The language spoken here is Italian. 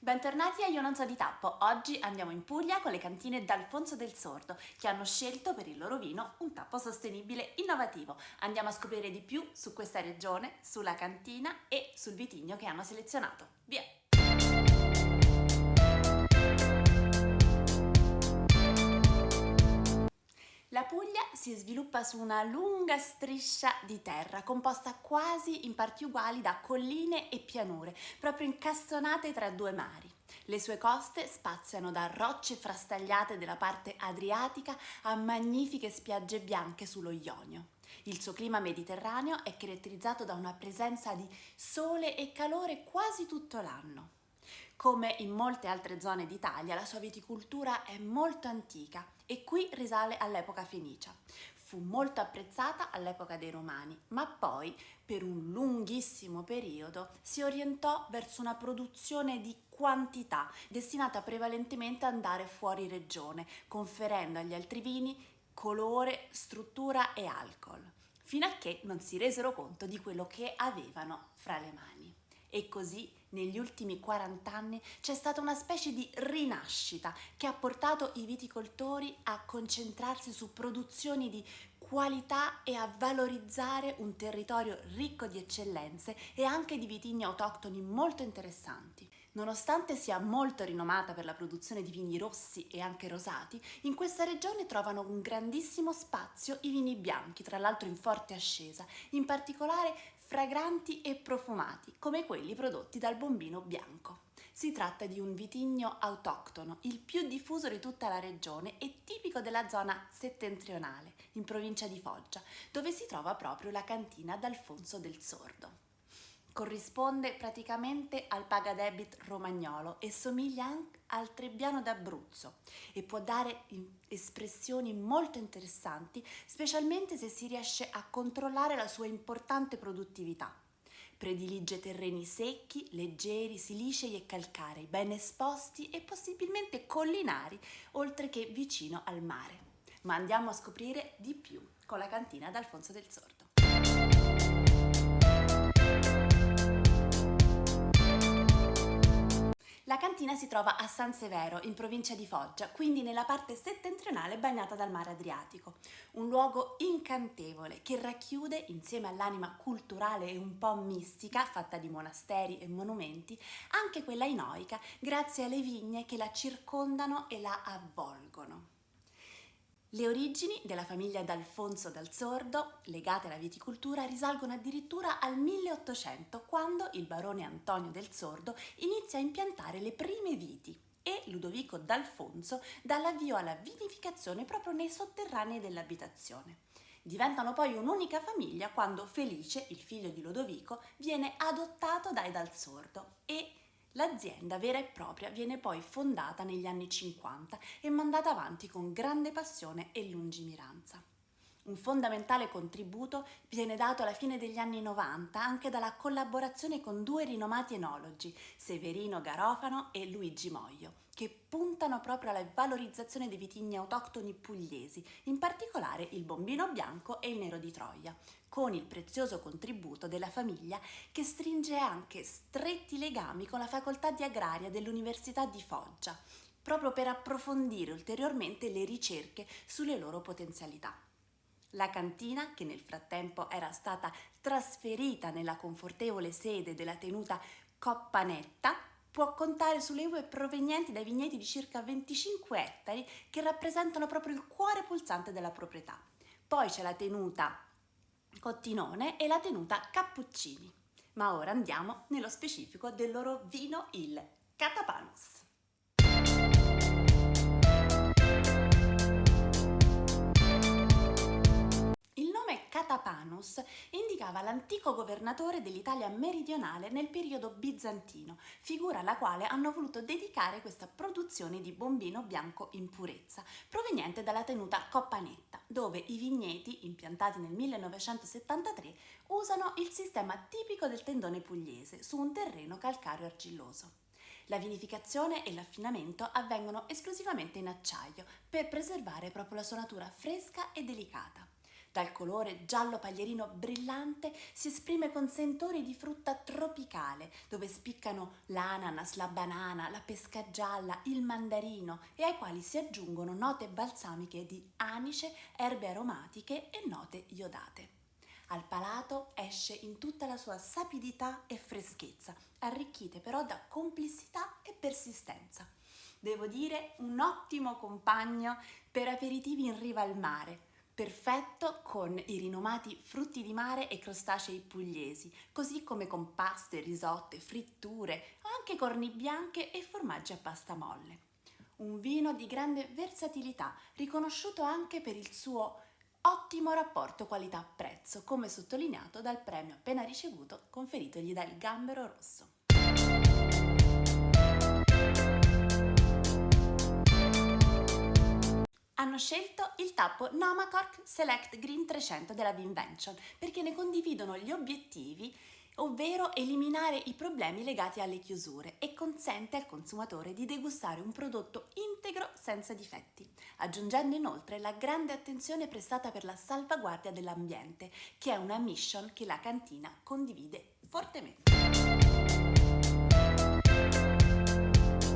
Bentornati a Io non so di tappo. Oggi andiamo in Puglia con le cantine d'Alfonso del Sordo, che hanno scelto per il loro vino un tappo sostenibile innovativo. Andiamo a scoprire di più su questa regione, sulla cantina e sul vitigno che hanno selezionato. Via! La Puglia si sviluppa su una lunga striscia di terra composta quasi in parti uguali da colline e pianure, proprio incastonate tra due mari. Le sue coste spaziano da rocce frastagliate della parte adriatica a magnifiche spiagge bianche sullo Ionio. Il suo clima mediterraneo è caratterizzato da una presenza di sole e calore quasi tutto l'anno. Come in molte altre zone d'Italia, la sua viticoltura è molto antica e qui risale all'epoca fenicia. Fu molto apprezzata all'epoca dei Romani, ma poi, per un lunghissimo periodo, si orientò verso una produzione di quantità, destinata prevalentemente ad andare fuori regione, conferendo agli altri vini colore, struttura e alcol, fino a che non si resero conto di quello che avevano fra le mani. E così negli ultimi 40 anni c'è stata una specie di rinascita che ha portato i viticoltori a concentrarsi su produzioni di qualità e a valorizzare un territorio ricco di eccellenze e anche di vitigni autoctoni molto interessanti. Nonostante sia molto rinomata per la produzione di vini rossi e anche rosati, in questa regione trovano un grandissimo spazio i vini bianchi, tra l'altro in forte ascesa, in particolare fragranti e profumati, come quelli prodotti dal Bombino Bianco. Si tratta di un vitigno autoctono, il più diffuso di tutta la regione e tipico della zona settentrionale, in provincia di Foggia, dove si trova proprio la cantina d'Alfonso del Sordo. Corrisponde praticamente al pagadebit romagnolo e somiglia anche al Trebbiano d'Abruzzo e può dare espressioni molto interessanti, specialmente se si riesce a controllare la sua importante produttività. Predilige terreni secchi, leggeri, silicei e calcarei, ben esposti e possibilmente collinari, oltre che vicino al mare. Ma andiamo a scoprire di più con la cantina d'Alfonso del Sordo. La cantina si trova a San Severo, in provincia di Foggia, quindi nella parte settentrionale bagnata dal mare Adriatico. Un luogo incantevole che racchiude, insieme all'anima culturale e un po' mistica, fatta di monasteri e monumenti, anche quella inoica, grazie alle vigne che la circondano e la avvolgono. Le origini della famiglia d'Alfonso dal Sordo, legate alla viticoltura, risalgono addirittura al 1800, quando il barone Antonio del Sordo inizia a impiantare le prime viti e Ludovico d'Alfonso dà l'avvio alla vinificazione proprio nei sotterranei dell'abitazione. Diventano poi un'unica famiglia quando Felice, il figlio di Lodovico, viene adottato dai Dal Sordo e l'azienda vera e propria viene poi fondata negli anni 50 e mandata avanti con grande passione e lungimiranza. Un fondamentale contributo viene dato alla fine degli anni 90 anche dalla collaborazione con due rinomati enologi, Severino Garofano e Luigi Moio, che puntano proprio alla valorizzazione dei vitigni autoctoni pugliesi, in particolare il Bombino Bianco e il Nero di Troia, con il prezioso contributo della famiglia che stringe anche stretti legami con la facoltà di agraria dell'Università di Foggia, proprio per approfondire ulteriormente le ricerche sulle loro potenzialità. La cantina, che nel frattempo era stata trasferita nella confortevole sede della tenuta Coppanetta, può contare sulle uve provenienti dai vigneti di circa 25 ettari che rappresentano proprio il cuore pulsante della proprietà. Poi c'è la tenuta Cottinone e la tenuta Cappuccini. Ma ora andiamo nello specifico del loro vino, il Catapanus. Il nome Catapanus indicava l'antico governatore dell'Italia meridionale nel periodo bizantino, figura alla quale hanno voluto dedicare questa produzione di Bombino Bianco in purezza, proveniente dalla tenuta Coppanetta, dove i vigneti, impiantati nel 1973, usano il sistema tipico del tendone pugliese su un terreno calcareo argilloso. La vinificazione e l'affinamento avvengono esclusivamente in acciaio per preservare proprio la sua natura fresca e delicata. Dal colore giallo paglierino brillante si esprime con sentori di frutta tropicale, dove spiccano l'ananas, la banana, la pesca gialla, il mandarino e ai quali si aggiungono note balsamiche di anice, erbe aromatiche e note iodate. Al palato esce in tutta la sua sapidità e freschezza, arricchite però da complessità e persistenza. Devo dire, un ottimo compagno per aperitivi in riva al mare, perfetto con i rinomati frutti di mare e crostacei pugliesi, così come con paste, risotte, fritture, anche corni bianche e formaggi a pasta molle. Un vino di grande versatilità, riconosciuto anche per il suo ottimo rapporto qualità-prezzo, come sottolineato dal premio appena ricevuto conferitogli dal Gambero Rosso. Hanno scelto il tappo Namacork Select Green 300 della Vinvention perché ne condividono gli obiettivi, ovvero eliminare i problemi legati alle chiusure, e consente al consumatore di degustare un prodotto integro senza difetti, aggiungendo inoltre la grande attenzione prestata per la salvaguardia dell'ambiente, che è una mission che la cantina condivide fortemente.